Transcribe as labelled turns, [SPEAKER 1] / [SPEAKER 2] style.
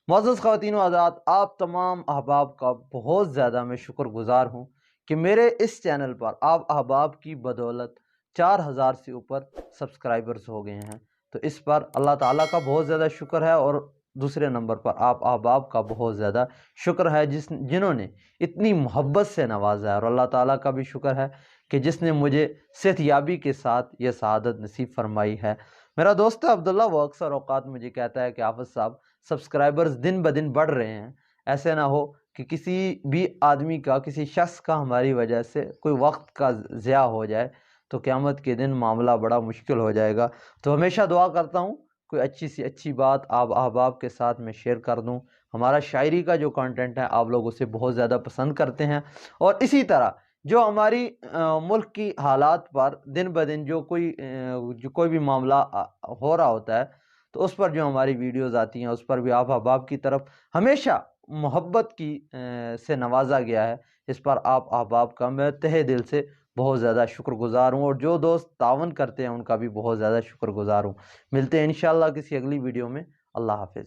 [SPEAKER 1] معزز خواتین و حضرات، آپ تمام احباب کا بہت زیادہ میں شکر گزار ہوں کہ میرے اس چینل پر آپ احباب کی بدولت 4000 سے اوپر سبسکرائبرز ہو گئے ہیں۔ تو اس پر اللہ تعالیٰ کا بہت زیادہ شکر ہے، اور دوسرے نمبر پر آپ احباب کا بہت زیادہ شکر ہے جنہوں نے اتنی محبت سے نوازا ہے، اور اللہ تعالیٰ کا بھی شکر ہے کہ جس نے مجھے صحت یابی کے ساتھ یہ سعادت نصیب فرمائی ہے۔ میرا دوست عبداللہ وہ اکثر اوقات مجھے کہتا ہے کہ حافظ صاحب سبسکرائبرز دن بدن بڑھ رہے ہیں، ایسے نہ ہو کہ کسی بھی آدمی کا، کسی شخص کا ہماری وجہ سے کوئی وقت کا ضیاع ہو جائے تو قیامت کے دن معاملہ بڑا مشکل ہو جائے گا۔ تو ہمیشہ دعا کرتا ہوں کوئی اچھی سی اچھی بات آپ احباب کے ساتھ میں شیئر کر دوں۔ ہمارا شاعری کا جو کانٹینٹ ہے آپ لوگ اسے بہت زیادہ پسند کرتے ہیں، اور اسی طرح جو ہماری ملک کی حالات پر دن بدن جو کوئی بھی معاملہ ہو رہا ہوتا ہے تو اس پر جو ہماری ویڈیوز آتی ہیں اس پر بھی آپ احباب کی طرف ہمیشہ محبت کی سے نوازا گیا ہے۔ اس پر آپ احباب کا میں تہہ دل سے بہت زیادہ شکر گزار ہوں، اور جو دوست تعاون کرتے ہیں ان کا بھی بہت زیادہ شکر گزار ہوں۔ ملتے ہیں انشاءاللہ کسی اگلی ویڈیو میں۔ اللہ حافظ۔